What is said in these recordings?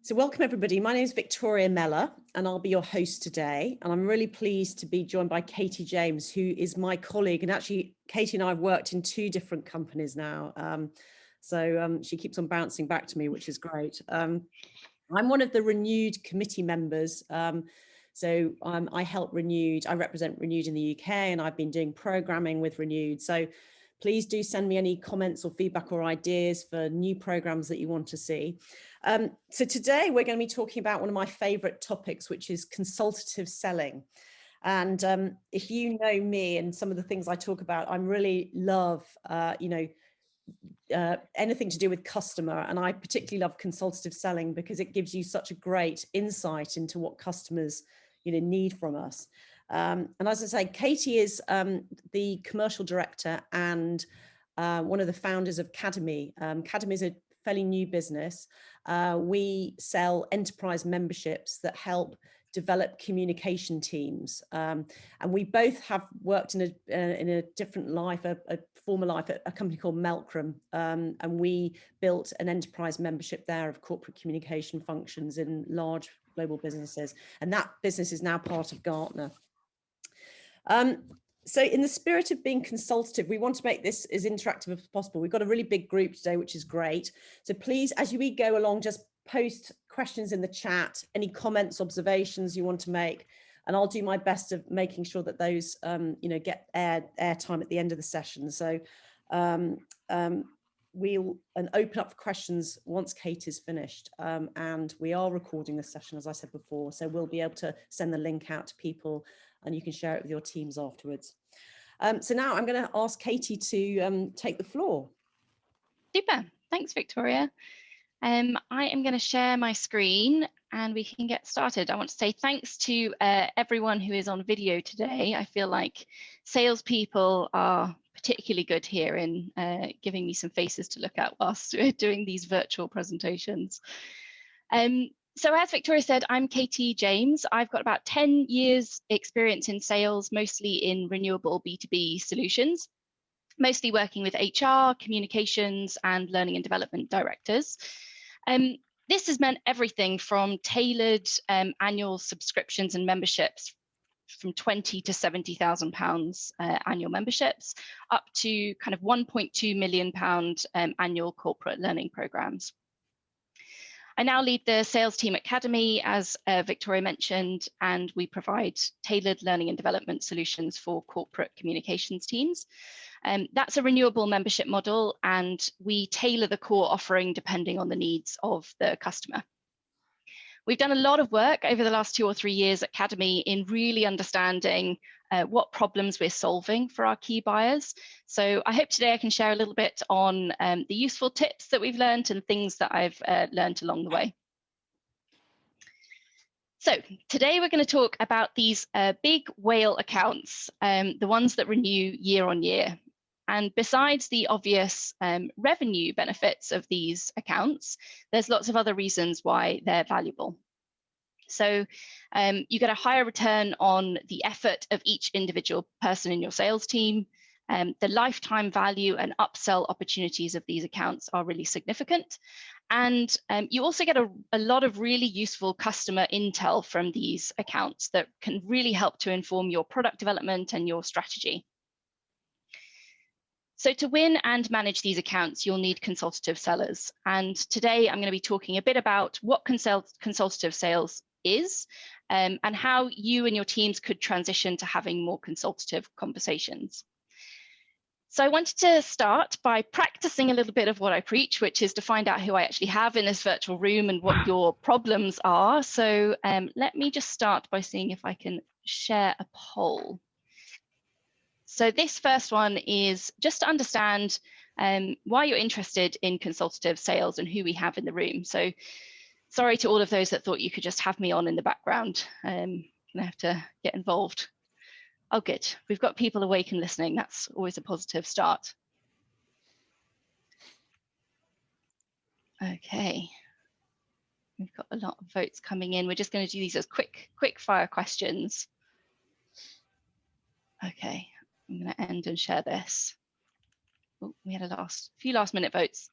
So welcome everybody. My name is Victoria Meller and I'll be your host today. And I'm really pleased to be joined by Katie James, who is my colleague. And actually, Katie and I have worked in 2 different companies now. She keeps on bouncing back to me, which is great. I'm one of the Renewed committee members. I represent Renewed in the UK, and I've been doing programming with Renewed. So please do send me any comments or feedback or ideas for new programs that you want to see. So today we're going to be talking about one of my favorite topics, which is consultative selling. And if you know me and some of the things I talk about, I really love, anything to do with customer. And I particularly love consultative selling because it gives you such a great insight into what customers, need from us. And as I say, Katie is the commercial director and one of the founders of Kademy. Kademy is a fairly new business. We sell enterprise memberships that help develop communication teams. And we both have worked in a different life, a former life at a company called Melkram. And we built an enterprise membership there of corporate communication functions in large global businesses. And that business is now part of Gartner. So in the spirit of being consultative, we want to make this as interactive as possible. We've got a really big group today, which is great. So please, as we go along, just post questions in the chat, any comments, observations you want to make, and I'll do my best of making sure that those, get airtime at the end of the session. So we'll open up for questions once Kate is finished. And we are recording this session, as I said before, so we'll be able to send the link out to people and you can share it with your teams afterwards. So now I'm going to ask Katie to take the floor. Super. Thanks, Victoria. I am going to share my screen and we can get started. I want to say thanks to everyone who is on video today. I feel like salespeople are particularly good here in giving me some faces to look at whilst we're doing these virtual presentations. So as Victoria said, I'm Katie James. I've got about 10 years experience in sales, mostly in renewable B2B solutions, mostly working with HR, communications, and learning and development directors. This has meant everything from tailored annual subscriptions and memberships from 20 to 70,000 pounds annual memberships, up to kind of 1.2 million pound annual corporate learning programs. I now lead the sales team at Kademy, as Victoria mentioned, and we provide tailored learning and development solutions for corporate communications teams. That's a renewable membership model, and we tailor the core offering depending on the needs of the customer. We've done a lot of work over the last 2 or 3 years at Kademy in really understanding what problems we're solving for our key buyers. So I hope today I can share a little bit on the useful tips that we've learned and things that I've learned along the way. So today we're going to talk about these big whale accounts, the ones that renew year on year. And besides the obvious revenue benefits of these accounts, there's lots of other reasons why they're valuable. So you get a higher return on the effort of each individual person in your sales team. The lifetime value and upsell opportunities of these accounts are really significant. And you also get a lot of really useful customer intel from these accounts that can really help to inform your product development and your strategy. So to win and manage these accounts, you'll need consultative sellers. And today I'm going to be talking a bit about what consultative sales is and how you and your teams could transition to having more consultative conversations. So I wanted to start by practicing a little bit of what I preach, which is to find out who I actually have in this virtual room and what your problems are. So let me just start by seeing if I can share a poll. So this first one is just to understand why you're interested in consultative sales and who we have in the room. So sorry to all of those that thought you could just have me on in the background. I have to get involved. Oh, good. We've got people awake and listening. That's always a positive start. Okay. We've got a lot of votes coming in. We're just going to do these as quick fire questions. Okay. I'm going to end and share this. Oh, we had a few last minute votes.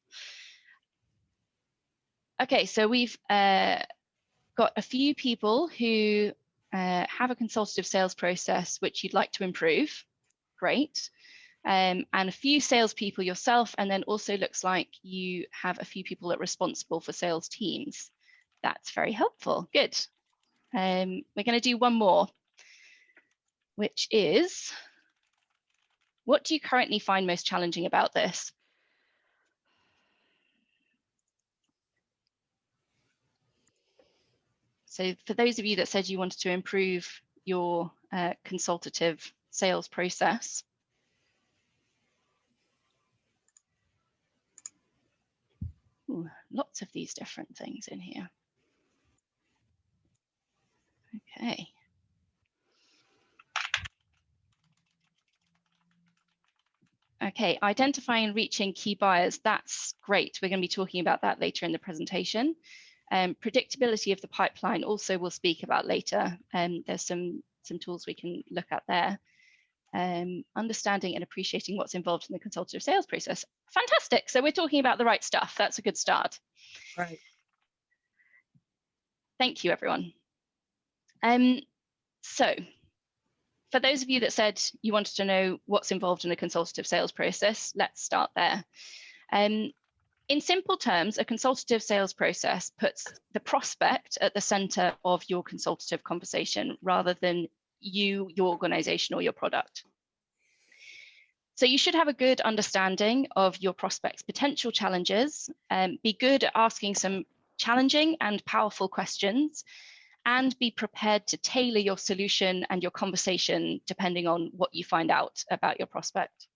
Okay, so we've got a few people who have a consultative sales process which you'd like to improve. Great. And a few salespeople yourself, and then also looks like you have a few people that are responsible for sales teams. That's very helpful. Good. We're going to do one more, which is, what do you currently find most challenging about this? So for those of you that said you wanted to improve your consultative sales process, ooh, lots of these different things in here. Okay. Okay, identifying and reaching key buyers, that's great. We're going to be talking about that later in the presentation. Predictability of the pipeline also we'll speak about later. There's some tools we can look at there. Understanding and appreciating what's involved in the consultative sales process. Fantastic. So we're talking about the right stuff. That's a good start. Right. Thank you, everyone. So for those of you that said you wanted to know what's involved in a consultative sales process, let's start there. In simple terms, a consultative sales process puts the prospect at the center of your consultative conversation rather than you, your organization, or your product. So you should have a good understanding of your prospect's potential challenges, be good at asking some challenging and powerful questions, and be prepared to tailor your solution and your conversation depending on what you find out about your prospect.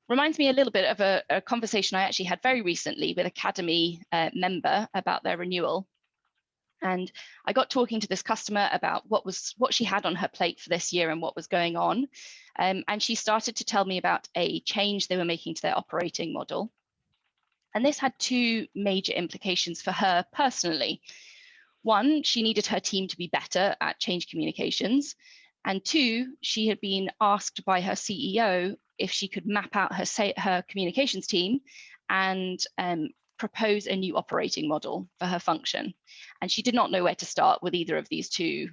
Reminds me a little bit of a conversation I actually had very recently with a Kademy member about their renewal. And I got talking to this customer about what she had on her plate for this year and what was going on. And she started to tell me about a change they were making to their operating model. And this had two major implications for her personally. One, she needed her team to be better at change communications. And two, she had been asked by her CEO if she could map out her communications team and propose a new operating model for her function. And she did not know where to start with either of these two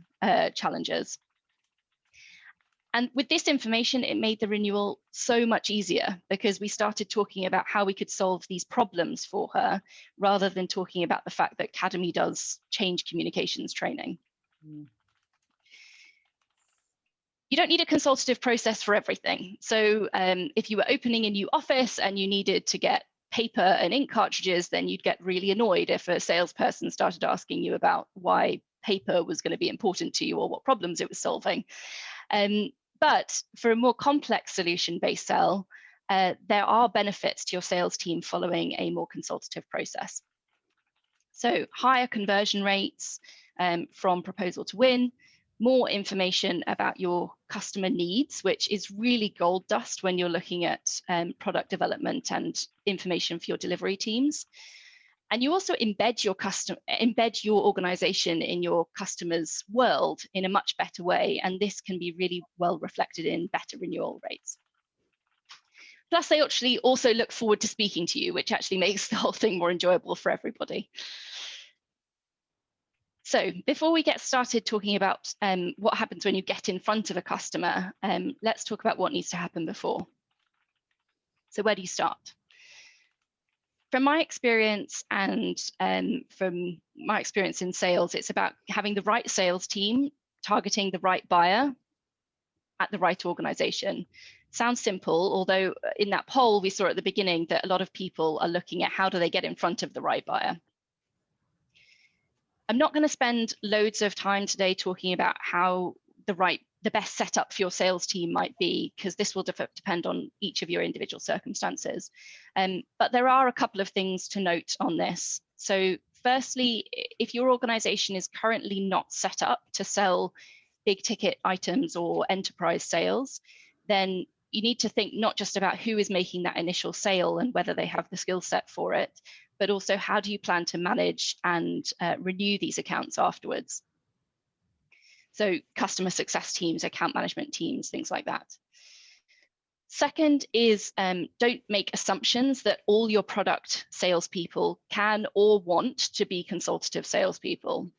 challenges. And with this information, it made the renewal so much easier because we started talking about how we could solve these problems for her rather than talking about the fact that Kademy does change communications training. Mm. You don't need a consultative process for everything. So if you were opening a new office and you needed to get paper and ink cartridges, then you'd get really annoyed if a salesperson started asking you about why paper was going to be important to you or what problems it was solving. But for a more complex solution-based sell, there are benefits to your sales team following a more consultative process. So higher conversion rates from proposal to win, more information about your customer needs, which is really gold dust when you're looking at product development and information for your delivery teams. And you also embed your organization in your customer's world in a much better way. And this can be really well reflected in better renewal rates. Plus, they actually also look forward to speaking to you, which actually makes the whole thing more enjoyable for everybody. So before we get started talking about what happens when you get in front of a customer, let's talk about what needs to happen before. So where do you start? From my experience and from my experience in sales, it's about having the right sales team, targeting the right buyer at the right organization. Sounds simple, although in that poll we saw at the beginning that a lot of people are looking at how do they get in front of the right buyer. I'm not going to spend loads of time today talking about how the best setup for your sales team might be, because this will depend on each of your individual circumstances. But there are a couple of things to note on this. So firstly, if your organization is currently not set up to sell big ticket items or enterprise sales, then you need to think not just about who is making that initial sale and whether they have the skill set for it, but also how do you plan to manage and renew these accounts afterwards. So customer success teams, account management teams, things like that. Second is don't make assumptions that all your product salespeople can or want to be consultative salespeople.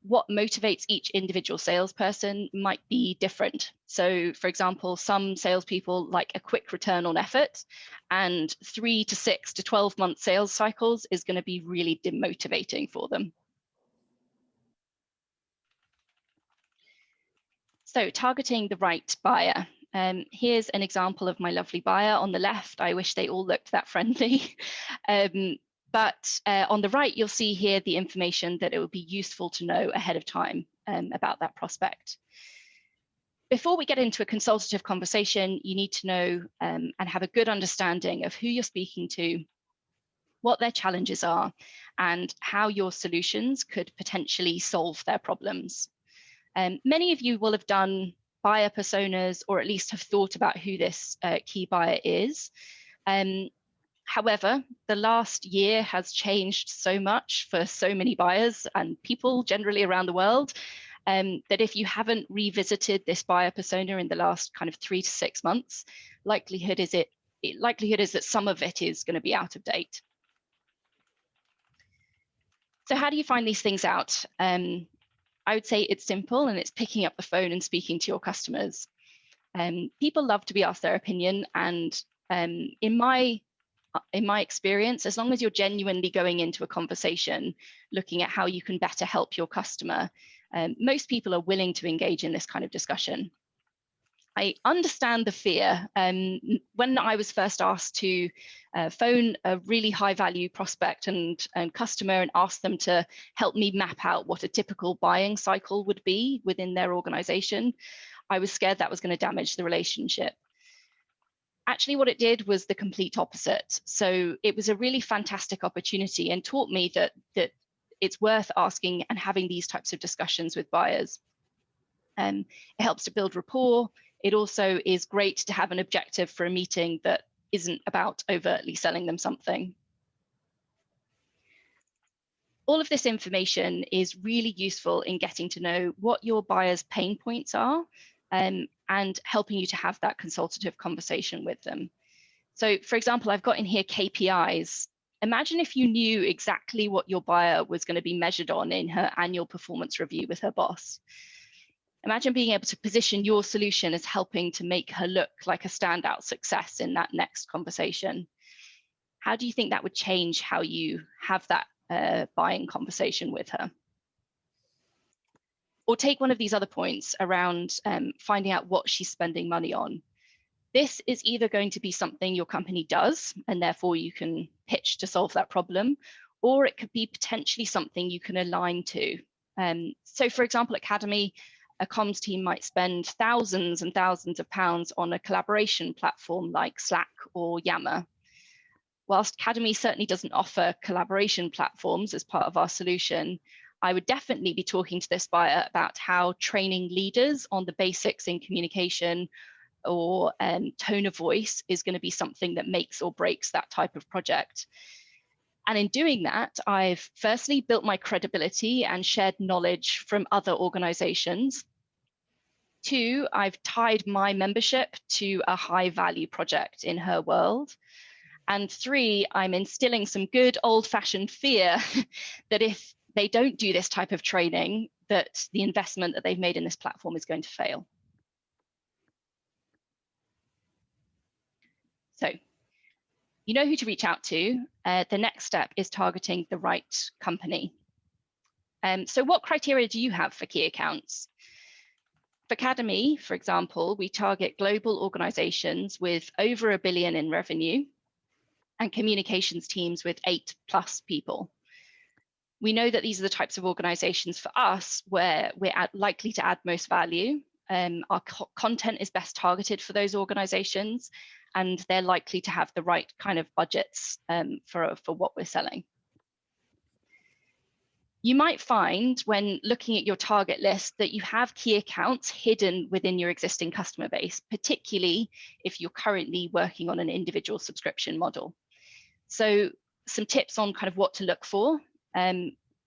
What motivates each individual salesperson might be different. So, for example, some salespeople like a quick return on effort, and 3 to 6 to 12-month sales cycles is going to be really demotivating for them. So, targeting the right buyer. Here's an example of my lovely buyer on the left. I wish they all looked that friendly. But on the right, you'll see here the information that it would be useful to know ahead of time about that prospect. Before we get into a consultative conversation, you need to know and have a good understanding of who you're speaking to, what their challenges are, and how your solutions could potentially solve their problems. Many of you will have done buyer personas, or at least have thought about who this key buyer is. However, the last year has changed so much for so many buyers and people generally around the world that if you haven't revisited this buyer persona in the last kind of 3 to 6 months, likelihood is that some of it is going to be out of date. So how do you find these things out? I would say it's simple, and it's picking up the phone and speaking to your customers. People love to be asked their opinion, and in my experience, as long as you're genuinely going into a conversation, looking at how you can better help your customer, most people are willing to engage in this kind of discussion. I understand the fear. When I was first asked to phone a really high value prospect and customer and ask them to help me map out what a typical buying cycle would be within their organization, I was scared that was going to damage the relationship. Actually, what it did was the complete opposite. So it was a really fantastic opportunity and taught me that it's worth asking and having these types of discussions with buyers. It helps to build rapport. It also is great to have an objective for a meeting that isn't about overtly selling them something. All of this information is really useful in getting to know what your buyer's pain points are and helping you to have that consultative conversation with them. So, for example, I've got in here KPIs. Imagine if you knew exactly what your buyer was going to be measured on in her annual performance review with her boss. Imagine being able to position your solution as helping to make her look like a standout success in that next conversation. How do you think that would change how you have that buying conversation with her? Or take one of these other points around finding out what she's spending money on. This is either going to be something your company does, and therefore you can pitch to solve that problem, or it could be potentially something you can align to. So for example, at Kademy, a comms team might spend thousands and thousands of pounds on a collaboration platform like Slack or Yammer. Whilst Kademy certainly doesn't offer collaboration platforms as part of our solution, I would definitely be talking to this buyer about how training leaders on the basics in communication or tone of voice is going to be something that makes or breaks that type of project. And in doing that, I've firstly built my credibility and shared knowledge from other organizations. 2, I've tied my membership to a high value project in her world. And 3, I'm instilling some good old fashioned fear that if they don't do this type of training, that the investment that they've made in this platform is going to fail. So you know who to reach out to. The next step is targeting the right company. So what criteria do you have for key accounts? For Kademy, for example, we target global organizations with over $1 billion in revenue and communications teams with 8+ people. We know that these are the types of organizations for us where we're likely to add most value. Our content is best targeted for those organizations, and they're likely to have the right kind of budgets for what we're selling. You might find when looking at your target list that you have key accounts hidden within your existing customer base, particularly if you're currently working on an individual subscription model. So some tips on kind of what to look for.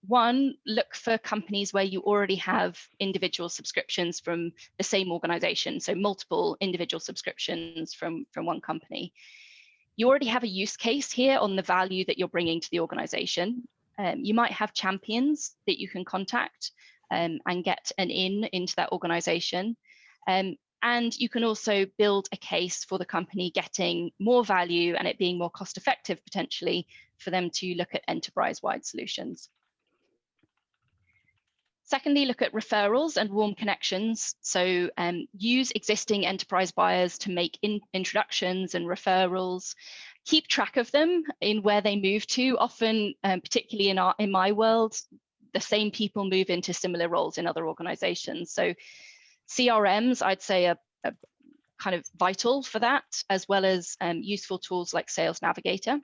one, look for companies where you already have individual subscriptions from the same organization, so multiple individual subscriptions from one company. You already have a use case here on the value that you're bringing to the organization. You might have champions that you can contact and get an into that organization. And you can also build a case for the company getting more value and it being more cost effective potentially for them to look at enterprise-wide solutions. Secondly, look at referrals and warm connections. So use existing enterprise buyers to make introductions and referrals. Keep track of them in where they move to. Often, particularly in my world, the same people move into similar roles in other organizations. So CRMs, I'd say, are kind of vital for that, as well as useful tools like Sales Navigator.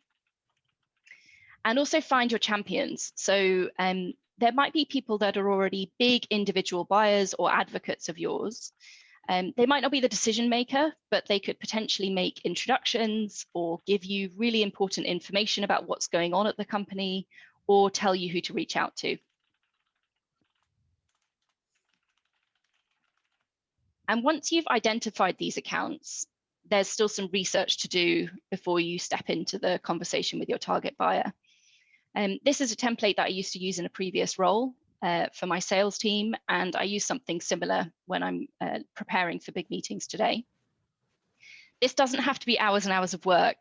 And also find your champions. So there might be people that are already big individual buyers or advocates of yours. They might not be the decision maker, but they could potentially make introductions or give you really important information about what's going on at the company or tell you who to reach out to. And once you've identified these accounts, there's still some research to do before you step into the conversation with your target buyer. This is a template that I used to use in a previous role for my sales team, and I use something similar when I'm preparing for big meetings today. This doesn't have to be hours and hours of work.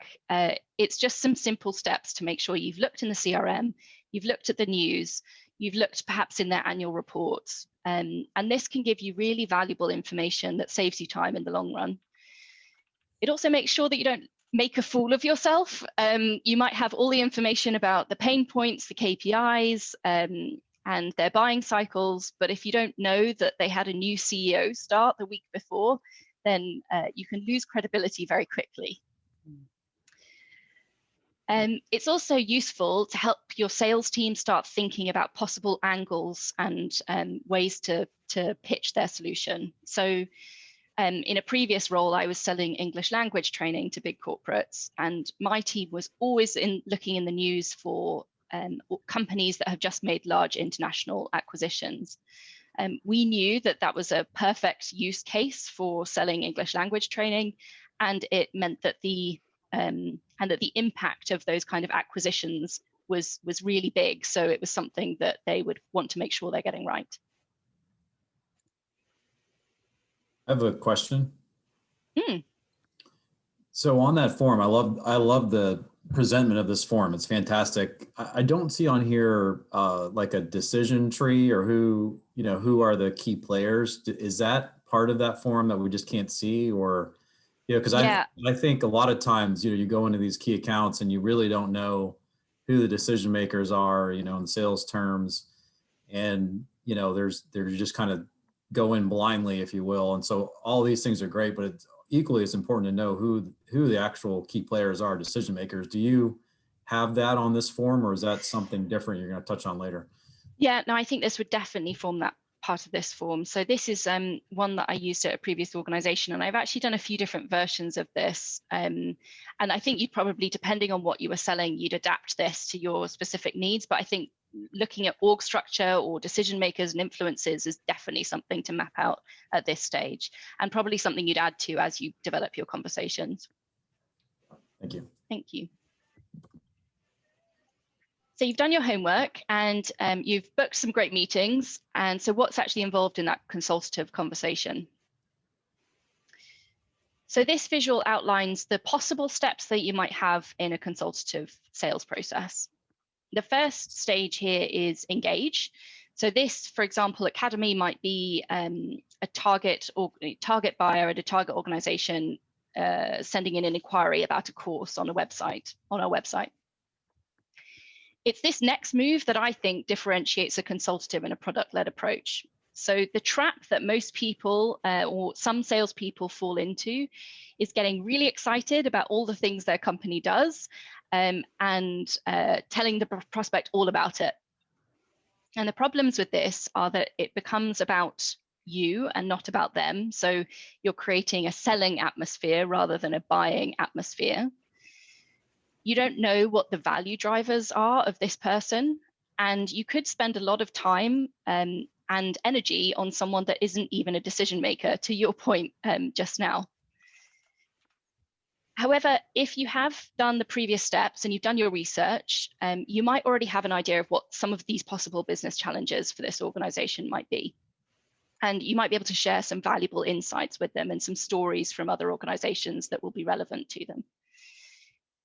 It's just some simple steps to make sure you've looked in the CRM, you've looked at the news, you've looked perhaps in their annual reports, and this can give you really valuable information that saves you time in the long run. It also makes sure that you don't make a fool of yourself. You might have all the information about the pain points, the KPIs, and their buying cycles, but if you don't know that they had a new CEO start the week before, then you can lose credibility very quickly. It's also useful to help your sales team start thinking about possible angles and ways to pitch their solution. So in a previous role, I was selling English language training to big corporates, and my team was always looking in the news for companies that have just made large international acquisitions. We knew that that was a perfect use case for selling English language training, and it meant that the impact of those kind of acquisitions was really big. So it was something that they would want to make sure they're getting right. I have a question. So on that form, I love the presentment of this form. It's fantastic. I don't see on here like a decision tree or who are the key players. Is that part of that form that we just can't see, or because I think a lot of times you go into these key accounts and you really don't know who the decision makers are, in sales terms, and they're just kind of go in blindly, if you will. And so all these things are great, but it's equally as important to know who the actual key players are, decision makers. Do you have that on this form, or is that something different you're going to touch on later? Yeah, no, I think this would definitely form that part of this form. So this is one that I used at a previous organization, and I've actually done a few different versions of this. And I think you'd probably, depending on what you were selling, you'd adapt this to your specific needs. But I think looking at org structure or decision makers and influences is definitely something to map out at this stage, and probably something you'd add to as you develop your conversations. Thank you. Thank you. So you've done your homework and you've booked some great meetings. And so what's actually involved in that consultative conversation? So this visual outlines the possible steps that you might have in a consultative sales process. The first stage here is engage. So this, for example, at Kademy might be a target buyer at a target organization sending in an inquiry about a course on our website. It's this next move that I think differentiates a consultative and a product-led approach. So the trap that most people or some salespeople fall into is getting really excited about all the things their company does and telling the prospect all about it. And the problems with this are that it becomes about you and not about them. So you're creating a selling atmosphere rather than a buying atmosphere. You don't know what the value drivers are of this person. And you could spend a lot of time and energy on someone that isn't even a decision maker, to your point just now. However, if you have done the previous steps and you've done your research, you might already have an idea of what some of these possible business challenges for this organization might be. And you might be able to share some valuable insights with them and some stories from other organizations that will be relevant to them.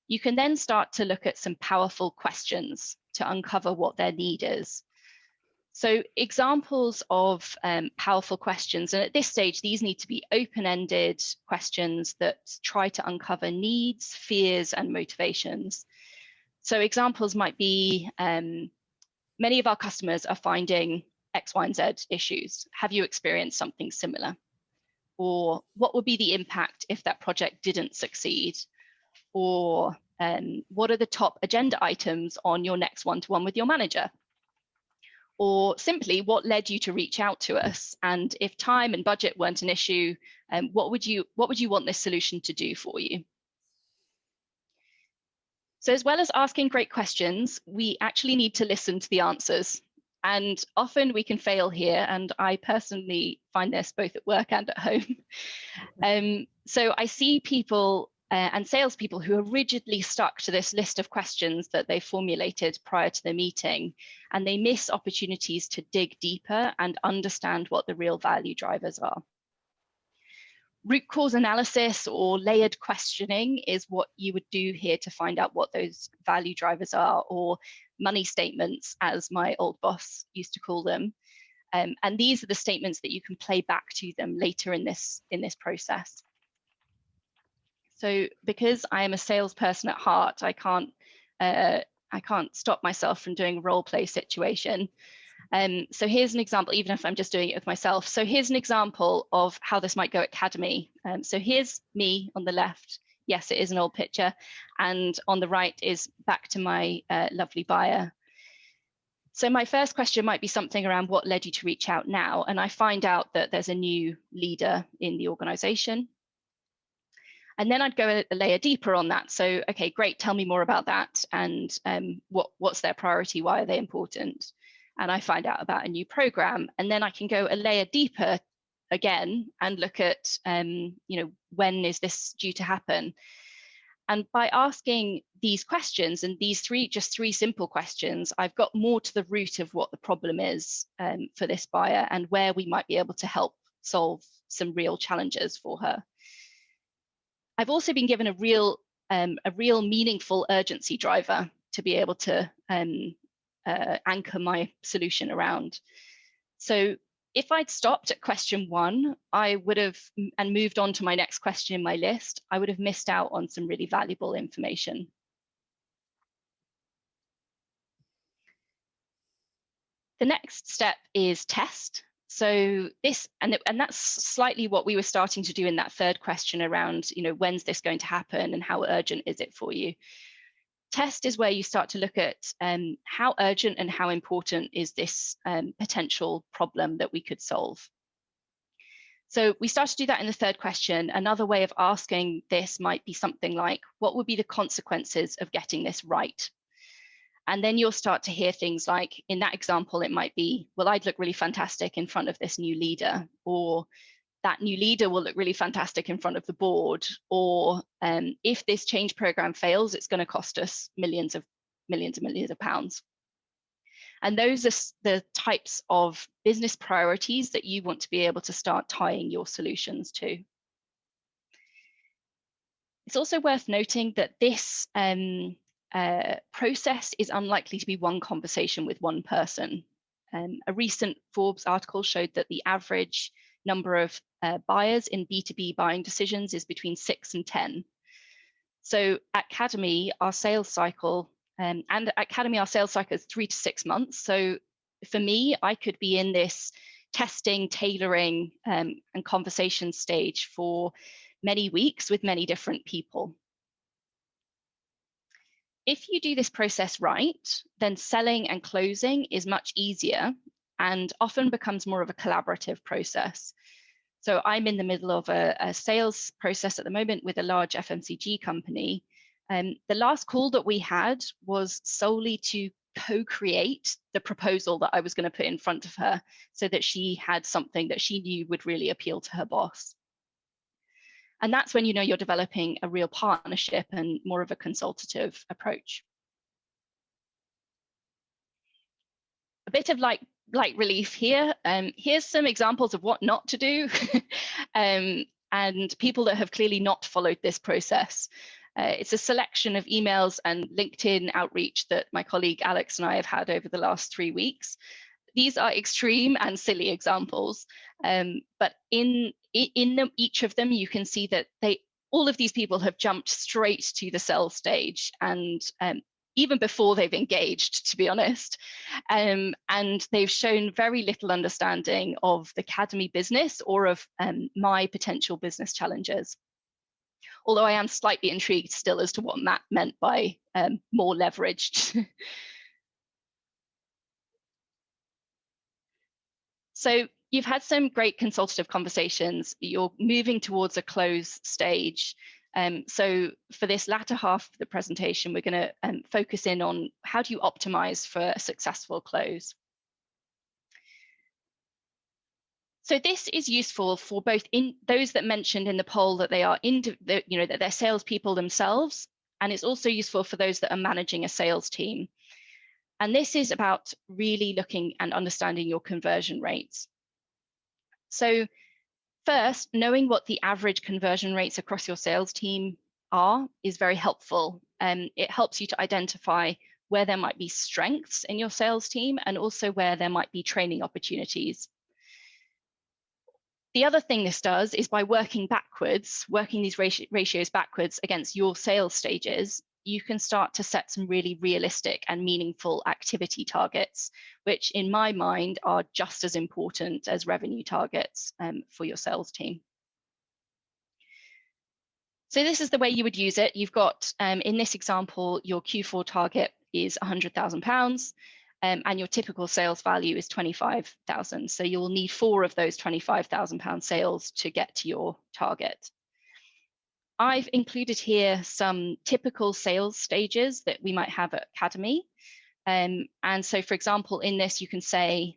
You can then start to look at some powerful questions to uncover what their need is. So examples of powerful questions, and at this stage, these need to be open-ended questions that try to uncover needs, fears, and motivations. So examples might be, many of our customers are finding X, Y, and Z issues. Have you experienced something similar? Or what would be the impact if that project didn't succeed? Or what are the top agenda items on your next one-to-one with your manager? Or simply, what led you to reach out to us? And if time and budget weren't an issue, what would you want this solution to do for you? So as well as asking great questions, we actually need to listen to the answers. And often we can fail here. And I personally find this both at work and at home. So I see people and salespeople who are rigidly stuck to this list of questions that they formulated prior to the meeting, and they miss opportunities to dig deeper and understand what the real value drivers are. Root cause analysis or layered questioning is what you would do here to find out what those value drivers are, or money statements, as my old boss used to call them. And these are the statements that you can play back to them later in this process. So because I am a salesperson at heart, I can't stop myself from doing a role play situation. So here's an example, even if I'm just doing it with myself. So here's an example of how this might go at Kademy. So here's me on the left. Yes, it is an old picture. And on the right is back to my lovely buyer. So my first question might be something around what led you to reach out now. And I find out that there's a new leader in the organization. And then I'd go a layer deeper on that. So, okay, great, tell me more about that. And what's their priority? Why are they important? And I find out about a new program. And then I can go a layer deeper again and look at, when is this due to happen? And by asking these questions, and these just three simple questions, I've got more to the root of what the problem is for this buyer and where we might be able to help solve some real challenges for her. I've also been given a real meaningful urgency driver to be able to anchor my solution around. So if I'd stopped at question 1, I would have, and moved on to my next question in my list, I would have missed out on some really valuable information. The next step is test. So this, and that's slightly what we were starting to do in that third question around, when's this going to happen and how urgent is it for you? Test is where you start to look at how urgent and how important is this potential problem that we could solve. So we start to do that in the third question. Another way of asking this might be something like, what would be the consequences of getting this right? And then you'll start to hear things like, in that example, it might be, well, I'd look really fantastic in front of this new leader, or that new leader will look really fantastic in front of the board, or if this change program fails, it's going to cost us millions and millions of pounds. And those are the types of business priorities that you want to be able to start tying your solutions to. It's also worth noting that this process is unlikely to be one conversation with one person. A recent Forbes article showed that the average number of buyers in B2B buying decisions is between 6 and 10. So at Kademy, our sales cycle, is 3 to 6 months. So for me, I could be in this testing, tailoring, and conversation stage for many weeks with many different people. If you do this process right, then selling and closing is much easier and often becomes more of a collaborative process. So I'm in the middle of a sales process at the moment with a large FMCG company. The last call that we had was solely to co-create the proposal that I was going to put in front of her, so that she had something that she knew would really appeal to her boss. And that's when you know you're developing a real partnership and more of a consultative approach. A bit of light relief here. Here's some examples of what not to do, and people that have clearly not followed this process. It's a selection of emails and LinkedIn outreach that my colleague Alex and I have had over the last 3 weeks. These are extreme and silly examples, but in each of them, you can see that all of these people have jumped straight to the sell stage, and even before they've engaged, to be honest, and they've shown very little understanding of the Kademy business or of my potential business challenges. Although I am slightly intrigued still as to what Matt meant by more leveraged. So you've had some great consultative conversations. You're moving towards a close stage. So for this latter half of the presentation, we're going to focus in on how do you optimize for a successful close. So this is useful for both those that mentioned in the poll that they are that they're salespeople themselves, and it's also useful for those that are managing a sales team. And this is about really looking and understanding your conversion rates. So first, knowing what the average conversion rates across your sales team are is very helpful. It helps you to identify where there might be strengths in your sales team and also where there might be training opportunities. The other thing this does is by working these ratios backwards against your sales stages, you can start to set some really realistic and meaningful activity targets, which in my mind are just as important as revenue targets for your sales team. So this is the way you would use it. You've got, in this example, your Q4 target is £100,000. And your typical sales value is 25,000. So you'll need 4 of those £25,000 sales to get to your target. I've included here some typical sales stages that we might have at Kademy. And so, for example, in this, you can say,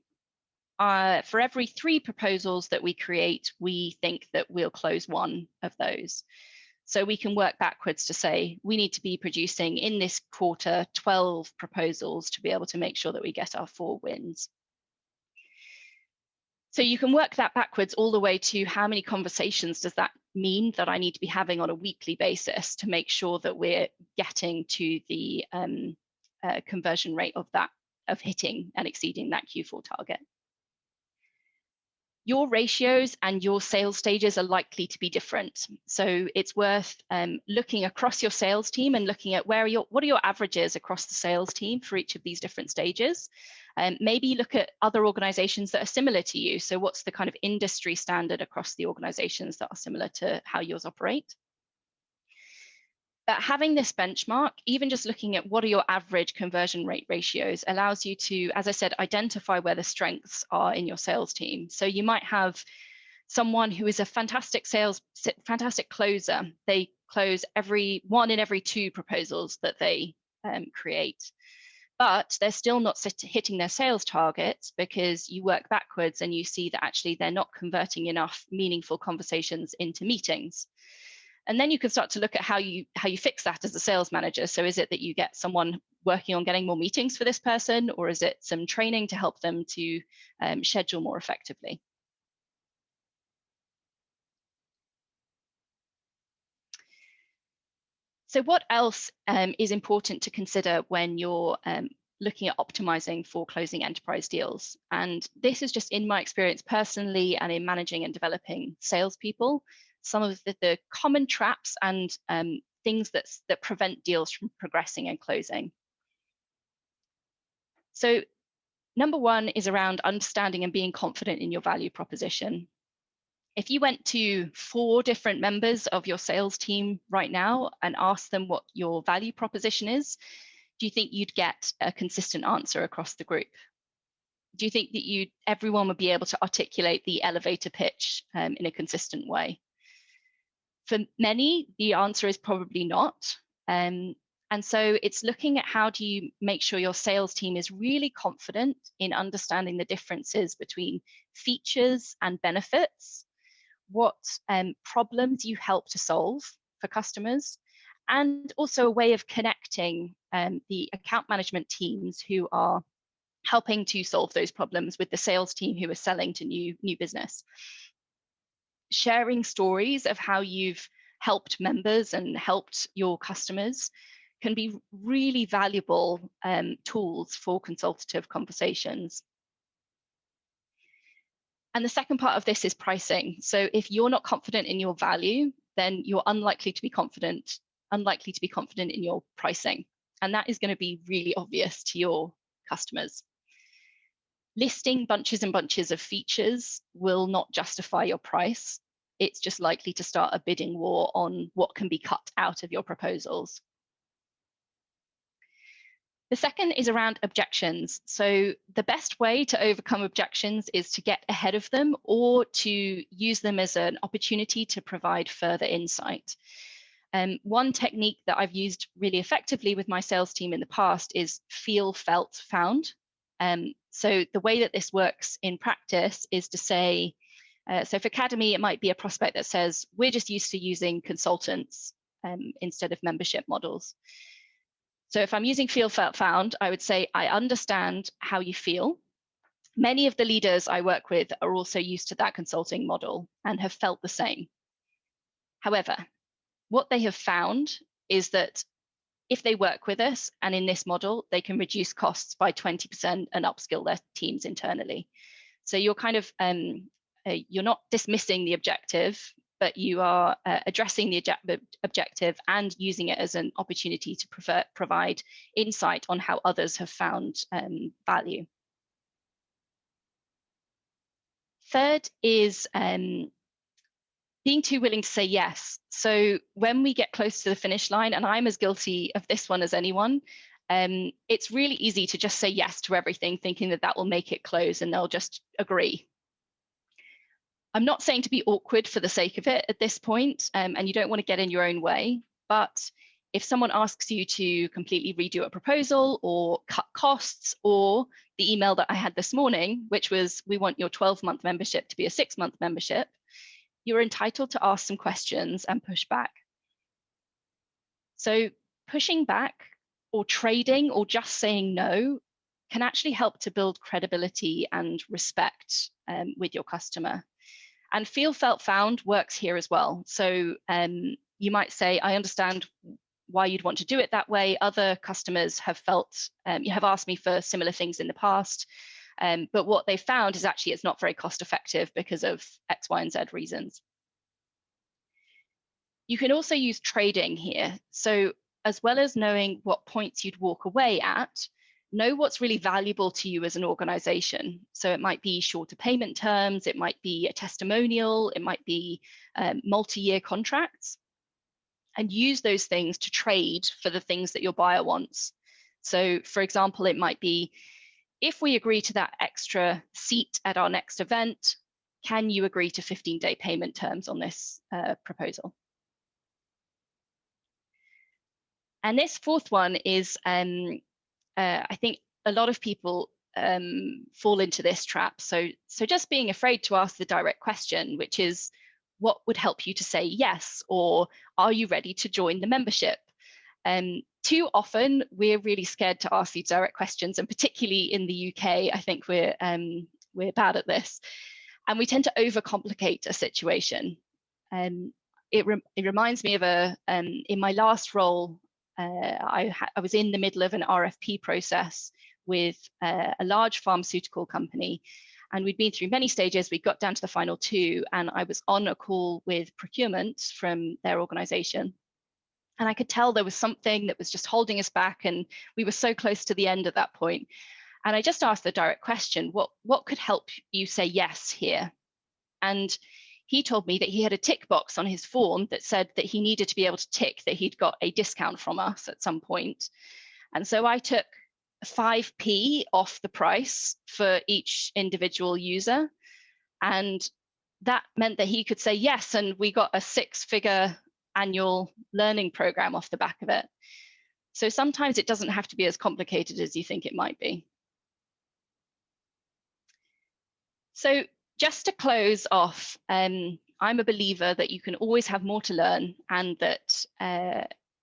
for every 3 proposals that we create, we think that we'll close 1 of those. So we can work backwards to say, we need to be producing in this quarter 12 proposals to be able to make sure that we get our 4 wins. So you can work that backwards all the way to how many conversations does that mean that I need to be having on a weekly basis to make sure that we're getting to the conversion rate of hitting and exceeding that Q4 target. Your ratios and your sales stages are likely to be different. So it's worth looking across your sales team and looking at what are your averages across the sales team for each of these different stages. Maybe look at other organizations that are similar to you. So what's the kind of industry standard across the organizations that are similar to how yours operate? But having this benchmark, even just looking at what are your average conversion rate ratios, allows you to, as I said, identify where the strengths are in your sales team. So you might have someone who is a fantastic closer. They close 1 in every 2 proposals that they create. But they're still not hitting their sales targets because you work backwards and you see that actually they're not converting enough meaningful conversations into meetings. And then you can start to look at how you fix that as a sales manager. So is it that you get someone working on getting more meetings for this person, or is it some training to help them to schedule more effectively? So what else is important to consider when you're looking at optimizing for closing enterprise deals? And this is just in my experience personally and in managing and developing salespeople, some of the common traps and things that prevent deals from progressing and closing. So number 1 is around understanding and being confident in your value proposition. If you went to 4 different members of your sales team right now and asked them what your value proposition is, do you think you'd get a consistent answer across the group? Do you think that everyone would be able to articulate the elevator pitch in a consistent way? For many, the answer is probably not. And so it's looking at how do you make sure your sales team is really confident in understanding the differences between features and benefits, what problems you help to solve for customers, and also a way of connecting the account management teams who are helping to solve those problems with the sales team who are selling to new business. Sharing stories of how you've helped members and helped your customers can be really valuable tools for consultative conversations. And the second part of this is pricing. So if you're not confident in your value, then you're unlikely to be confident in your pricing. And that is going to be really obvious to your customers. Listing bunches and bunches of features will not justify your price. It's just likely to start a bidding war on what can be cut out of your proposals. The second is around objections. So the best way to overcome objections is to get ahead of them or to use them as an opportunity to provide further insight. One technique that I've used really effectively with my sales team in the past is feel, felt, found. So the way that this works in practice is to say, so for Kademy, it might be a prospect that says, we're just used to using consultants instead of membership models. So if I'm using feel, felt, found, I would say, I understand how you feel. Many of the leaders I work with are also used to that consulting model and have felt the same. However, what they have found is that if they work with us and in this model, they can reduce costs by 20% and upskill their teams internally. So you're kind of, you're not dismissing the objective, but you are addressing the objective and using it as an opportunity to provide insight on how others have found value. Third is being too willing to say yes. So when we get close to the finish line, and I'm as guilty of this one as anyone, it's really easy to just say yes to everything, thinking that that will make it close and they'll just agree. I'm not saying to be awkward for the sake of it at this point, and you don't want to get in your own way, but if someone asks you to completely redo a proposal or cut costs, or the email that I had this morning, which was, we want your 12-month membership to be a 6-month membership, you're entitled to ask some questions and push back. So pushing back or trading or just saying no can actually help to build credibility and respect with your customer. And feel, felt, found works here as well. So you might say, I understand why you'd want to do it that way. Other customers have felt, you have asked me for similar things in the past, but what they found is actually it's not very cost effective because of X, Y, and Z reasons. You can also use trading here. So as well as knowing what points you'd walk away at, know what's really valuable to you as an organization. So it might be shorter payment terms, it might be a testimonial, it might be multi-year contracts, and use those things to trade for the things that your buyer wants. So for example, it might be, if we agree to that extra seat at our next event, can you agree to 15-day payment terms on this proposal? And this fourth one is, I think a lot of people fall into this trap. So just being afraid to ask the direct question, which is, what would help you to say yes? Or are you ready to join the membership? Too often, we're really scared to ask these direct questions, and particularly in the UK, I think we're bad at this. And we tend to overcomplicate a situation. It reminds me of in my last role, I was in the middle of an RFP process with a large pharmaceutical company, and we'd been through many stages. We got down to the final 2, and I was on a call with procurement from their organization, and I could tell there was something that was just holding us back, and we were so close to the end at that point. And I just asked the direct question, what could help you say yes here? And he told me that he had a tick box on his form that said that he needed to be able to tick that he'd got a discount from us at some point. And so I took 5p off the price for each individual user. And that meant that he could say yes, and we got a 6-figure annual learning program off the back of it. So sometimes it doesn't have to be as complicated as you think it might be. So just to close off, I'm a believer that you can always have more to learn, and that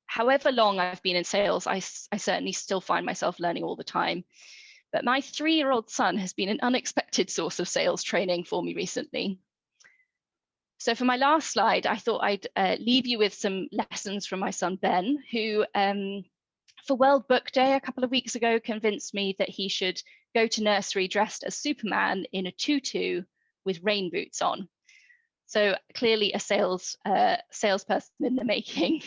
however long I've been in sales, I certainly still find myself learning all the time. But my 3-year-old son has been an unexpected source of sales training for me recently. So for my last slide, I thought I'd leave you with some lessons from my son, Ben, who for World Book Day a couple of weeks ago convinced me that he should go to nursery dressed as Superman in a tutu with rain boots on. So clearly a salesperson in the making.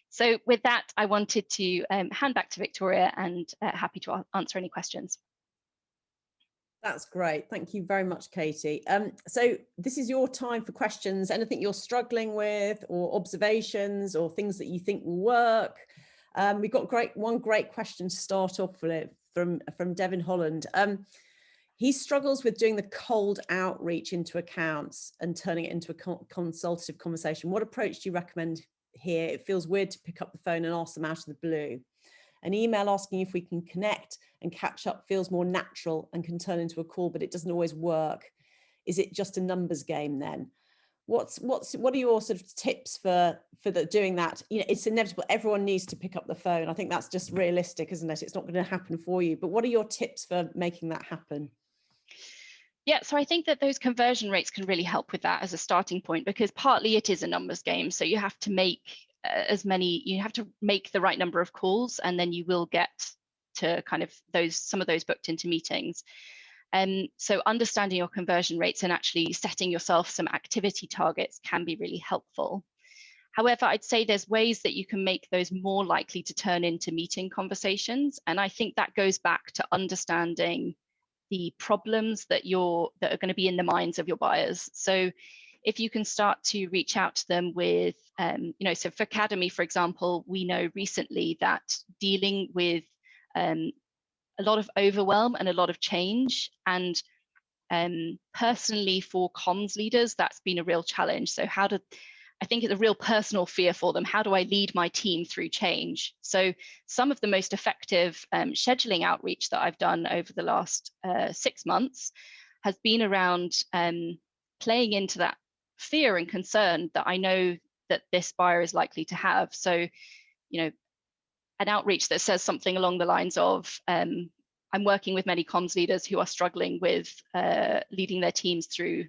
So with that, I wanted to hand back to Victoria, and happy to answer any questions. That's great. Thank you very much, Katie. So this is your time for questions. Anything you're struggling with, or observations, or things that you think will work. We've got one great question to start off with from Devin Holland. He struggles with doing the cold outreach into accounts and turning it into a consultative conversation. What approach do you recommend here? It feels weird to pick up the phone and ask them out of the blue. An email asking if we can connect and catch up feels more natural and can turn into a call, but it doesn't always work. Is it just a numbers game then? What are your sort of tips for doing that? You know, it's inevitable. Everyone needs to pick up the phone. I think that's just realistic, isn't it? It's not going to happen for you. But what are your tips for making that happen? Yeah, so I think that those conversion rates can really help with that as a starting point, because partly it is a numbers game. So you have to make you have to make the right number of calls, and then you will get to kind of some of those booked into meetings. So understanding your conversion rates and actually setting yourself some activity targets can be really helpful. However, I'd say there's ways that you can make those more likely to turn into meeting conversations. And I think that goes back to understanding the problems that are going to be in the minds of your buyers. So if you can start to reach out to them with, so for Kademy, for example, we know recently that dealing with a lot of overwhelm and a lot of change, and personally for comms leaders, that's been a real challenge. So I think it's a real personal fear for them. How do I lead my team through change? So some of the most effective scheduling outreach that I've done over the last 6 months has been around playing into that fear and concern that I know that this buyer is likely to have. So, an outreach that says something along the lines of, I'm working with many comms leaders who are struggling with leading their teams through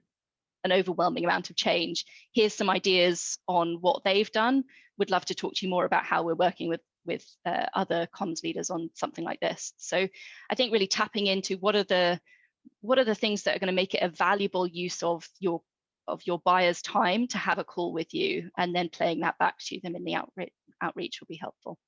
an overwhelming amount of change. Here's some ideas on what they've done. Would love to talk to you more about how we're working with other comms leaders on something like this. So I think really tapping into what are the things that are going to make it a valuable use of your buyer's time to have a call with you, and then playing that back to them in the outreach will be helpful.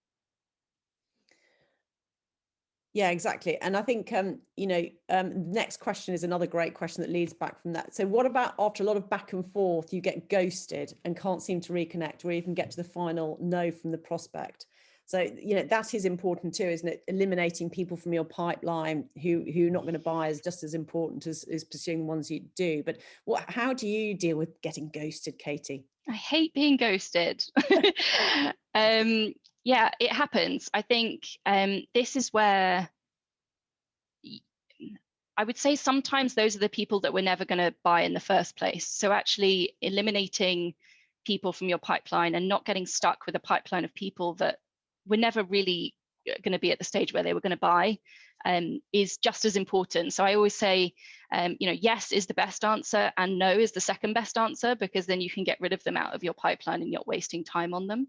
Yeah, exactly. And I think, next question is another great question that leads back from that. So what about after a lot of back and forth, you get ghosted and can't seem to reconnect or even get to the final no from the prospect? So, that is important too, isn't it? Eliminating people from your pipeline who are not going to buy is just as important as pursuing the ones you do. But how do you deal with getting ghosted, Katie? I hate being ghosted. Yeah, it happens. I think this is where I would say sometimes those are the people that we're never going to buy in the first place. So actually eliminating people from your pipeline and not getting stuck with a pipeline of people that were never really going to be at the stage where they were going to buy is just as important. So I always say, yes is the best answer and no is the second best answer, because then you can get rid of them out of your pipeline and you're not wasting time on them.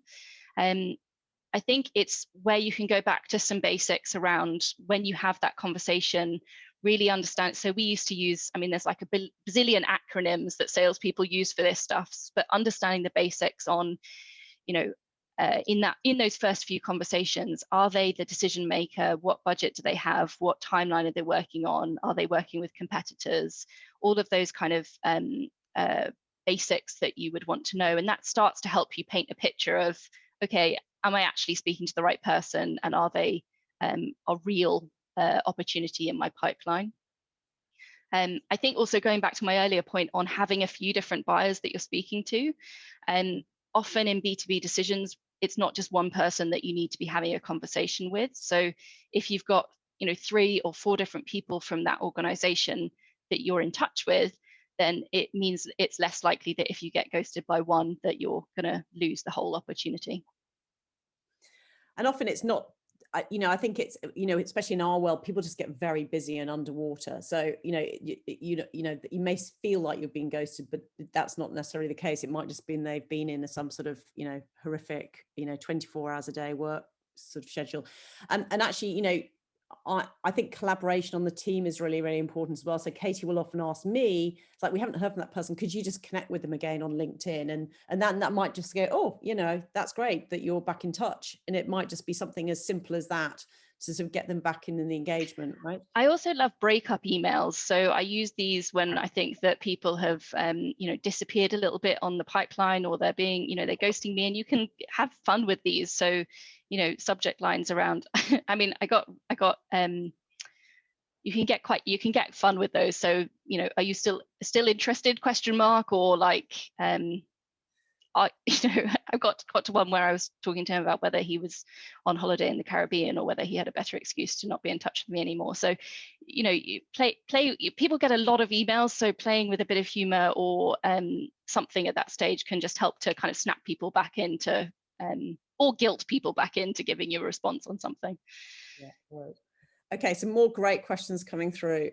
I think it's where you can go back to some basics around when you have that conversation, really understand. So we used to use, there's like a bazillion acronyms that salespeople use for this stuff, but understanding the basics on, in those first few conversations, are they the decision maker? What budget do they have? What timeline are they working on? Are they working with competitors? All of those kind of basics that you would want to know. And that starts to help you paint a picture of, okay, am I actually speaking to the right person? And are they a real opportunity in my pipeline? I think also going back to my earlier point on having a few different buyers that you're speaking to, often in B2B decisions, it's not just one person that you need to be having a conversation with. So if you've got, 3 or 4 different people from that organization that you're in touch with, then it means it's less likely that if you get ghosted by one, that you're going to lose the whole opportunity. And often it's not, I think it's, especially in our world, people just get very busy and underwater. So, you may feel like you're being ghosted, but that's not necessarily the case. It might just be they've been in some sort of, horrific, 24 hours a day work sort of schedule. And actually, I think collaboration on the team is really, really important as well. So Katie will often ask me, it's like, we haven't heard from that person. Could you just connect with them again on LinkedIn? And then that might just go, oh, that's great that you're back in touch. And it might just be something as simple as that to sort of get them back in the engagement, right? I also love breakup emails. So I use these when I think that people have, disappeared a little bit on the pipeline, or they're being, they're ghosting me, and you can have fun with these. So, subject lines around, I mean, I got, you can get fun with those. So, are you still interested ? Or like, I got to one where I was talking to him about whether he was on holiday in the Caribbean, or whether he had a better excuse to not be in touch with me anymore. So, you play. People get a lot of emails, so playing with a bit of humor or something at that stage can just help to kind of snap people back into, or guilt people back into giving you a response on something. Yeah, right. Okay, some more great questions coming through.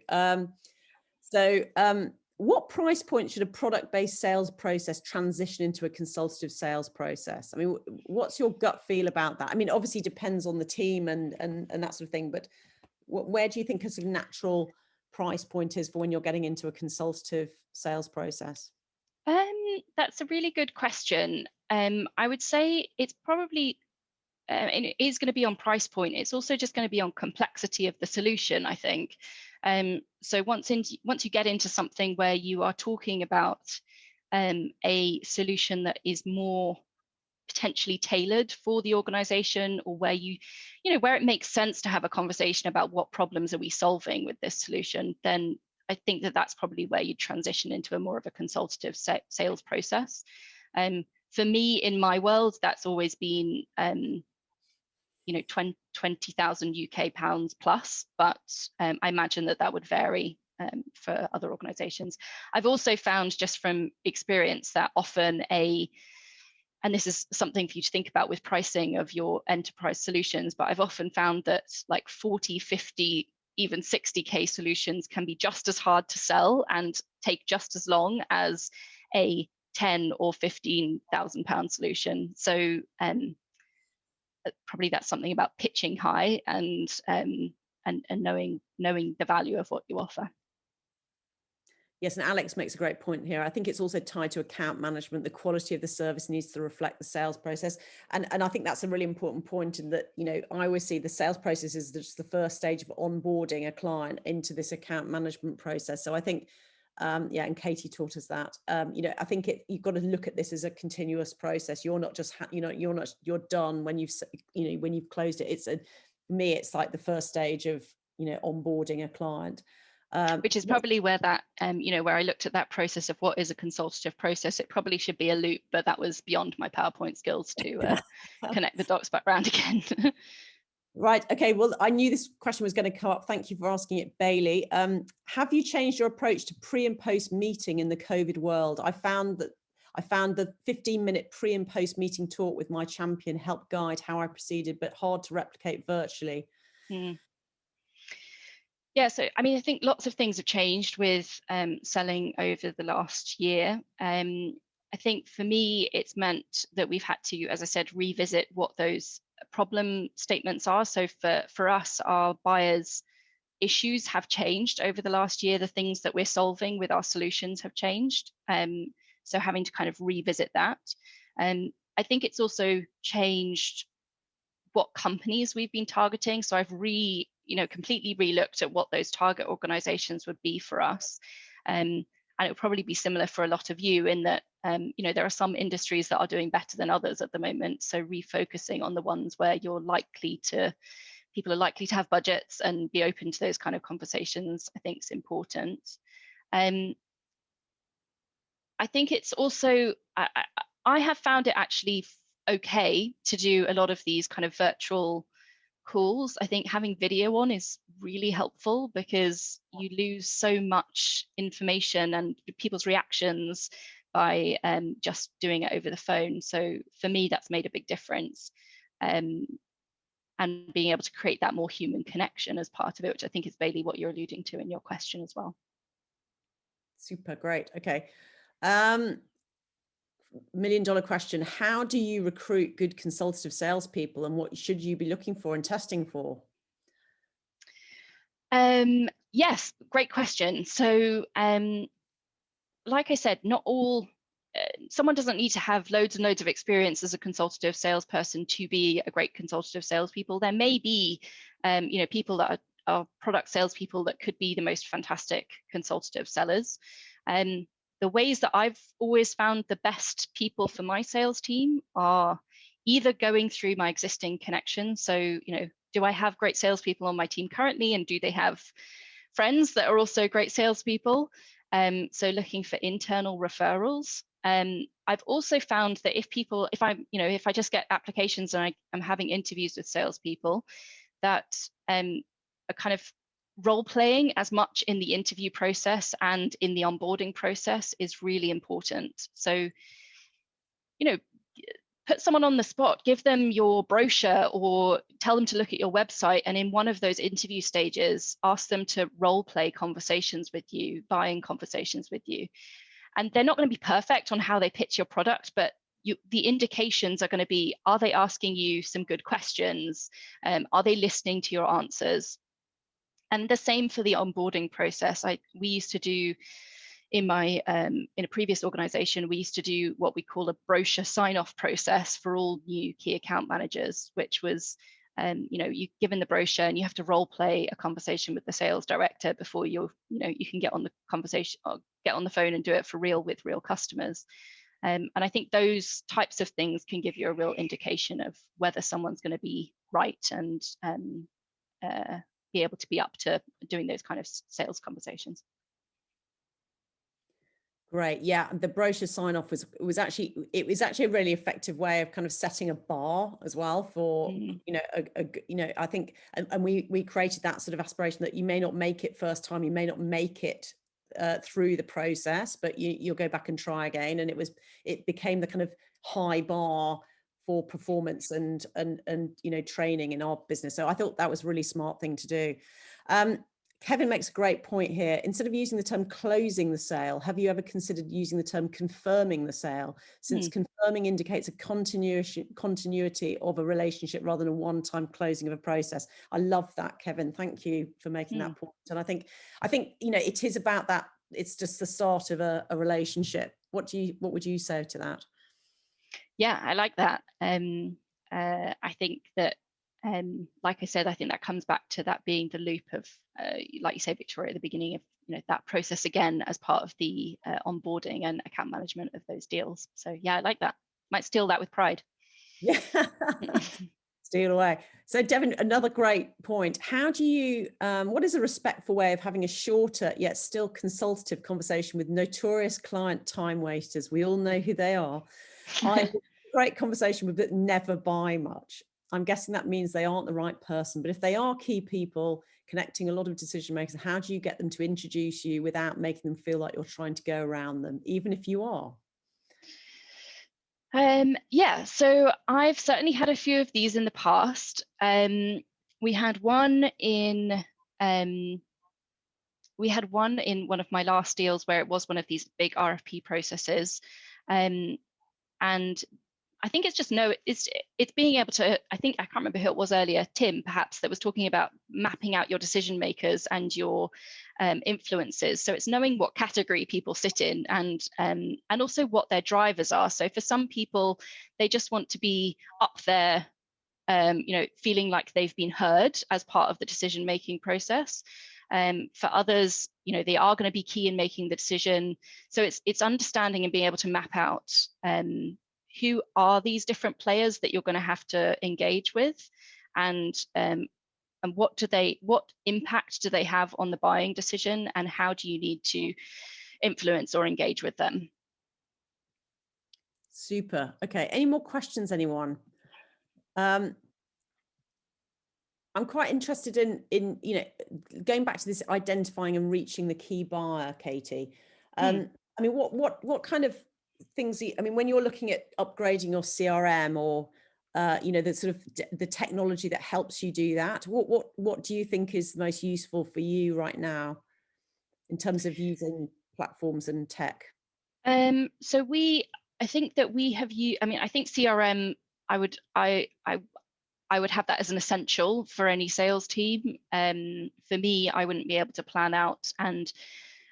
What price point should a product-based sales process transition into a consultative sales process? I mean, what's your gut feel about that? I mean, obviously depends on the team and that sort of thing, but where do you think a sort of natural price point is for when you're getting into a consultative sales process? That's a really good question. I would say it's probably, and it is going to be on price point. It's also just going to be on complexity of the solution, I think. So once you get into something where you are talking about a solution that is more potentially tailored for the organization, or where where it makes sense to have a conversation about what problems are we solving with this solution, then I think that that's probably where you transition into a more of a consultative sales process. For me, in my world, that's always been 20,000 UK pounds plus, but I imagine that would vary for other organizations. I've also found, just from experience, that often and this is something for you to think about with pricing of your enterprise solutions, but I've often found that like 40, 50, even 60K solutions can be just as hard to sell and take just as long as a 10 or 15,000 pound solution. So probably that's something about pitching high and knowing the value of what you offer. Yes, and Alex makes a great point here. I think it's also tied to account management. The quality of the service needs to reflect the sales process. And I think that's a really important point, in that, I always see the sales process is just the first stage of onboarding a client into this account management process. So I think, and Katie taught us that, I think you've got to look at this as a continuous process. You're not just, you're done when you've closed it. For me, it's like the first stage of, onboarding a client. Which is probably where that, where I looked at that process of what is a consultative process. It probably should be a loop, but that was beyond my PowerPoint skills to connect the dots back round again. Right. Okay. Well, I knew this question was going to come up. Thank you for asking it, Bailey. Have you changed your approach to pre and post meeting in the COVID world? I found the 15-minute pre and post meeting talk with my champion helped guide how I proceeded, but hard to replicate virtually. Yeah, so I mean, I think lots of things have changed with selling over the last year. I think for me, it's meant that we've had to, as I said, revisit what those problem statements are. So for us, our buyers' issues have changed over the last year. The things that we're solving with our solutions have changed. So having to kind of revisit that. I think it's also changed what companies we've been targeting. So I've completely re-looked at what those target organizations would be for us. And it would probably be similar for a lot of you, in that, there are some industries that are doing better than others at the moment. So refocusing on the ones where people are likely to have budgets and be open to those kind of conversations, I think is important. I think it's also, I have found it actually okay to do a lot of these kind of virtual calls. I think having video on is really helpful because you lose so much information and people's reactions by just doing it over the phone. So for me, that's made a big difference. And being able to create that more human connection as part of it, which I think is, Bailey, what you're alluding to in your question as well. Super, great. Okay. $1 million question. How do you recruit good consultative salespeople, and what should you be looking for and testing for? Yes, great question. So like I said, not all, someone doesn't need to have loads and loads of experience as a consultative salesperson to be a great consultative salespeople. There may be, you know, people that are product salespeople that could be the most fantastic consultative sellers. The ways that I've always found the best people for my sales team are either going through my existing connections. So, you know, do I have great salespeople on my team currently, and do they have friends that are also great salespeople? So looking for internal referrals. I've also found that if I just get applications and I'm having interviews with salespeople, that are kind of role playing as much in the interview process and in the onboarding process is really important. So, you know, put someone on the spot, give them your brochure or tell them to look at your website, and in one of those interview stages, ask them to role play conversations with you, buying conversations with you. And they're not going to be perfect on how they pitch your product, but the indications are going to be, are they asking you some good questions? Are they listening to your answers? And the same for the onboarding process. We used to do in a previous organization, we used to do what we call a brochure sign-off process for all new key account managers, which was, you know, you're given the brochure and you have to role play a conversation with the sales director before you can get on the conversation or get on the phone and do it for real with real customers. And I think those types of things can give you a real indication of whether someone's going to be right and be able to be up to doing those kind of sales conversations. Great. Yeah, the brochure sign off was actually a really effective way of kind of setting a bar as well for I think and we created that sort of aspiration that you may not make it first time, you may not make it through the process, but you'll go back and try again, and it became the kind of high bar for performance and training in our business. So I thought that was a really smart thing to do. Kevin makes a great point here. Instead of using the term closing the sale, have you ever considered using the term confirming the sale? Since confirming indicates a continuity of a relationship rather than a one-time closing of a process. I love that, Kevin. Thank you for making that point. And I think it is about that. It's just the start of a relationship. What would you say to that? Yeah, I like that. I think that, like I said, I think that comes back to that being the loop of, like you say, Victoria, at the beginning of that process again as part of the onboarding and account management of those deals. So yeah, I like that. Might steal that with pride. Yeah, steal away. So Devin, another great point. How do you? What is a respectful way of having a shorter yet still consultative conversation with notorious client time wasters? We all know who they are. Great conversation with but never buy much. I'm guessing that means they aren't the right person, but if they are key people connecting a lot of decision makers, how do you get them to introduce you without making them feel like you're trying to go around them, even if you are? Yeah, so I've certainly had a few of these in the past. We had one in one of my last deals where it was one of these big RFP processes, and I think it's just it's being able to, I can't remember who it was earlier, Tim perhaps, that was talking about mapping out your decision makers and your influences. So it's knowing what category people sit in and also what their drivers are. So for some people, they just want to be up there, feeling like they've been heard as part of the decision making process. For others, they are going to be key in making the decision. So it's understanding and being able to map out who are these different players that you're going to have to engage with, and what impact do they have on the buying decision, and how do you need to influence or engage with them? Super. Okay. Any more questions, anyone? I'm quite interested in going back to this identifying and reaching the key buyer, Katie. I mean, what kind of things? I mean, when you're looking at upgrading your CRM or the sort of the technology that helps you do that, what do you think is most useful for you right now in terms of using platforms and tech? So I think that we have used. I mean, I think CRM. I would have that as an essential for any sales team. For me, I wouldn't be able to plan out and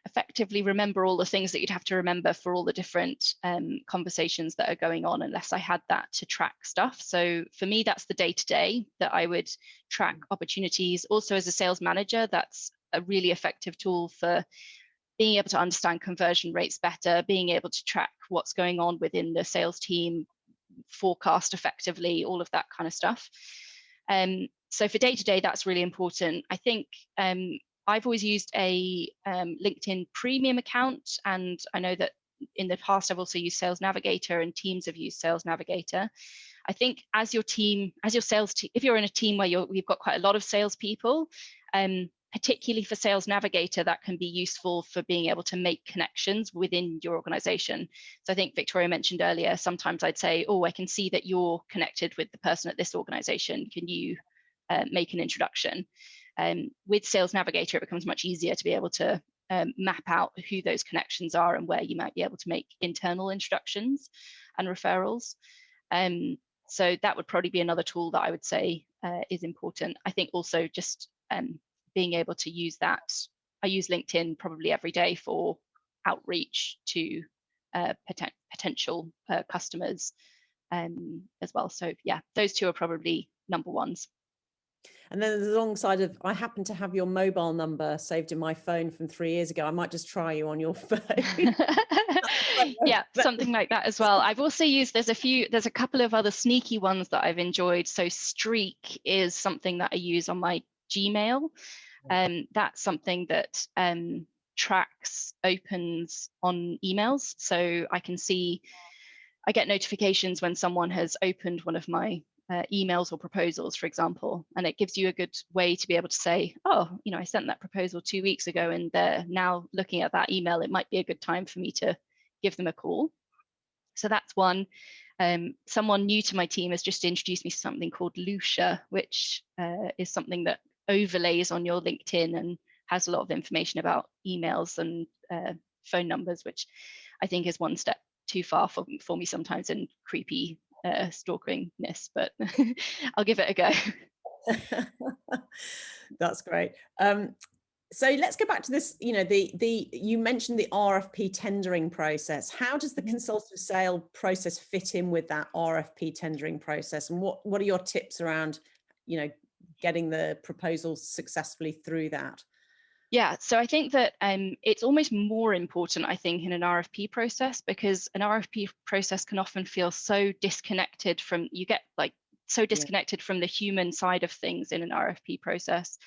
effectively remember all the things that you'd have to remember for all the different conversations that are going on unless I had that to track stuff. So for me, that's the day-to-day that I would track opportunities. Also, as a sales manager, that's a really effective tool for being able to understand conversion rates better, being able to track what's going on within the sales team, forecast effectively, all of that kind of stuff. So for day-to-day, that's really important. I think I've always used a LinkedIn premium account, and I know that in the past I've also used Sales Navigator, and teams have used Sales Navigator. I think as your sales team, if you're in a team where you've got quite a lot of salespeople, particularly for Sales Navigator, that can be useful for being able to make connections within your organization. So I think Victoria mentioned earlier, sometimes I'd say, oh, I can see that you're connected with the person at this organization. Can you make an introduction? With Sales Navigator, it becomes much easier to be able to map out who those connections are and where you might be able to make internal introductions and referrals. So that would probably be another tool that I would say is important. I think also just being able to use that. I use LinkedIn probably every day for outreach to potential customers as well. So yeah, those two are probably number ones. And then alongside of, I happen to have your mobile number saved in my phone from 3 years ago. I might just try you on your phone. Yeah, something like that as well. I've also used, there's a couple of other sneaky ones that I've enjoyed. So Streak is something that I use on my Gmail. That's something that tracks opens on emails. So I can see, I get notifications when someone has opened one of my emails or proposals, for example, and it gives you a good way to be able to say, oh, I sent that proposal 2 weeks ago and they're now looking at that email. It might be a good time for me to give them a call. So that's one. Someone new to my team has just introduced me to something called Lucia, which is something that overlays on your LinkedIn and has a lot of information about emails and phone numbers, which I think is one step too far for me sometimes, and creepy stalkingness, but I'll give it a go. That's great. So let's go back to this, you mentioned the RFP tendering process. How does the consultative sale process fit in with that RFP tendering process? And what are your tips around, getting the proposals successfully through that? Yeah, so I think that it's almost more important, I think, in an RFP process, because an RFP process can often feel so disconnected from, disconnected from the human side of things in an RFP process.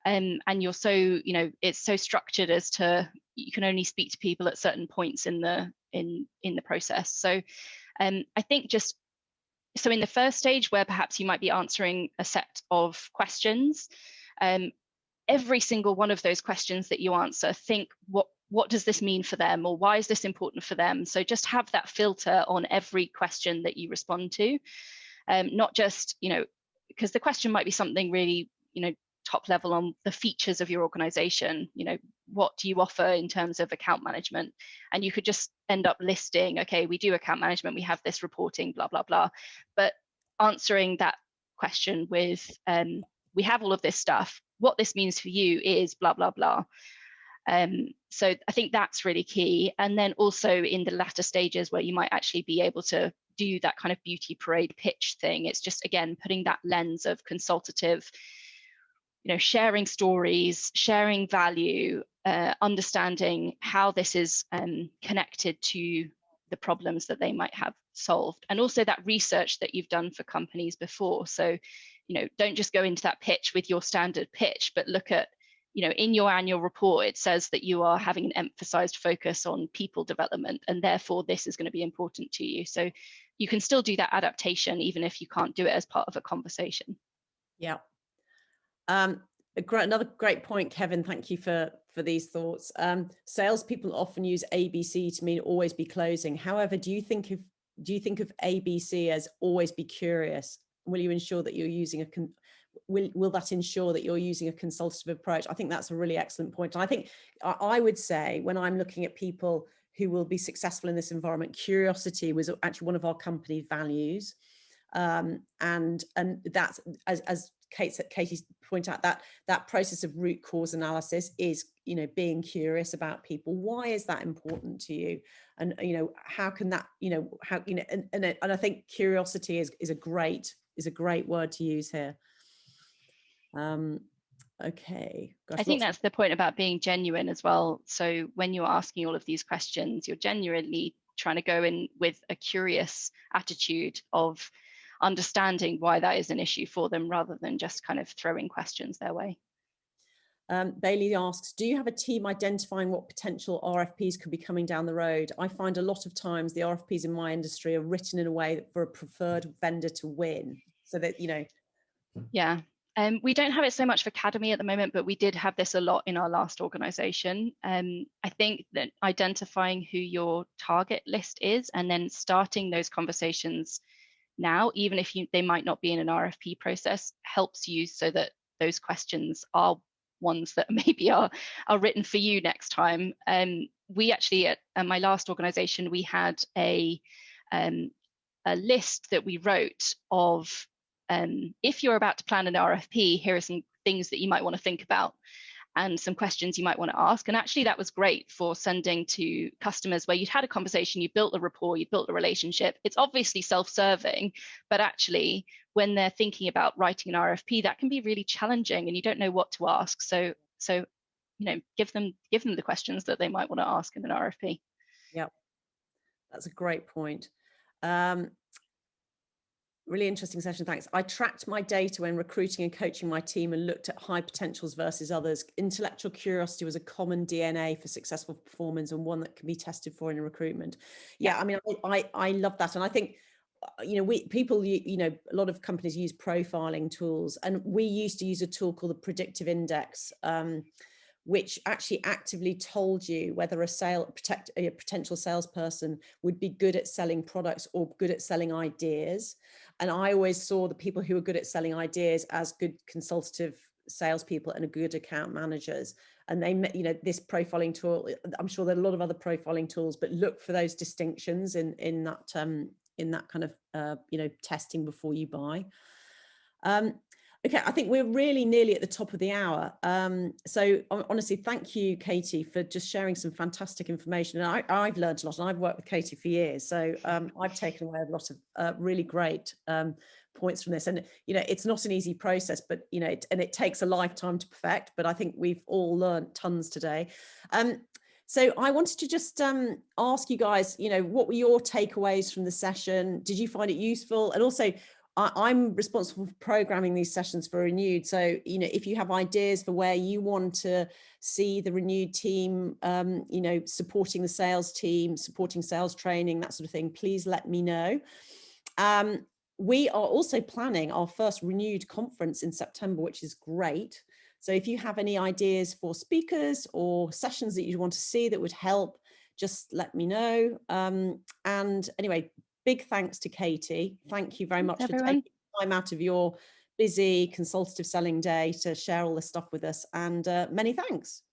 And you're so, it's so structured as to, you can only speak to people at certain points in the process. So I think so in the first stage, where perhaps you might be answering a set of questions, every single one of those questions that you answer, think, what does this mean for them, or why is this important for them? So just have that filter on every question that you respond to, not just, because the question might be something really, top level on the features of your organization. What do you offer in terms of account management? And you could just end up listing, okay, we do account management, we have this reporting, blah, blah, blah. But answering that question with, we have all of this stuff, what this means for you is blah, blah, blah. So I think that's really key. And then also in the latter stages where you might actually be able to do that kind of beauty parade pitch thing, it's just, again, putting that lens of consultative, sharing stories, sharing value, understanding how this is connected to the problems that they might have solved, and also that research that you've done for companies before. So, don't just go into that pitch with your standard pitch, but look at, you know, in your annual report, it says that you are having an emphasized focus on people development, and therefore this is going to be important to you. So you can still do that adaptation, even if you can't do it as part of a conversation. Yeah. Another great point, Kevin. Thank you for these thoughts. Salespeople often use ABC to mean always be closing. However, do you think of ABC as always be curious? Will you ensure that you're using will that ensure that you're using a consultative approach? I think that's a really excellent point. And I think I would say, when I'm looking at people who will be successful in this environment, curiosity was actually one of our company values. And that's, as Katie's point out, that process of root cause analysis is, you know, being curious about people. Why is that important to you? And, you know, how can that, you know, how, you know, and I think curiosity is a great word to use here. Okay. Gosh, I think that's the point about being genuine as well. So when you're asking all of these questions, you're genuinely trying to go in with a curious attitude of understanding why that is an issue for them, rather than just kind of throwing questions their way. Bailey asks, do you have a team identifying what potential RFPs could be coming down the road? I find a lot of times the RFPs in my industry are written in a way that for a preferred vendor to win, so that, you know. Yeah. We don't have it so much for Kademy at the moment, but we did have this a lot in our last organization. I think that identifying who your target list is and then starting those conversations now, even if they might not be in an RFP process, helps you, so that those questions are ones that maybe are written for you next time. We actually, at my last organization, we had a list that we wrote of, if you're about to plan an RFP, here are some things that you might want to think about and some questions you might want to ask. And actually that was great for sending to customers where you'd had a conversation, you built a rapport, you built a relationship. It's obviously self-serving, but actually when they're thinking about writing an RFP, that can be really challenging and you don't know what to ask. So you know, give them the questions that they might want to ask in an RFP. Yeah, that's a great point. Really interesting session, thanks. I tracked my data when recruiting and coaching my team and looked at high potentials versus others. Intellectual curiosity was a common DNA for successful performance and one that can be tested for in recruitment. Yeah, I mean, I love that. And I think, you know, you know, a lot of companies use profiling tools, and we used to use a tool called the predictive index, which actually actively told you whether a potential salesperson would be good at selling products or good at selling ideas. And I always saw the people who were good at selling ideas as good consultative salespeople and good account managers. And they, you know, this profiling tool, I'm sure there are a lot of other profiling tools, but look for those distinctions in that kind of, you know, testing before you buy. Okay, I think we're really nearly at the top of the hour. So honestly, thank you, Katie, for just sharing some fantastic information. And I've learned a lot, and I've worked with Katie for years. So I've taken away a lot of really great points from this. And, you know, it's not an easy process, but, you know, it takes a lifetime to perfect. But I think we've all learned tons today. So I wanted to just ask you guys, you know, what were your takeaways from the session? Did you find it useful? And also, I'm responsible for programming these sessions for Renewed. So, you know, if you have ideas for where you want to see the Renewed team, you know, supporting the sales team, supporting sales training, that sort of thing, please let me know. We are also planning our first Renewed conference in September, which is great. So if you have any ideas for speakers or sessions that you want to see that would help, just let me know. And anyway, big thanks to Katie. Thank you very much for taking time out of your busy consultative selling day to share all this stuff with us. And many thanks.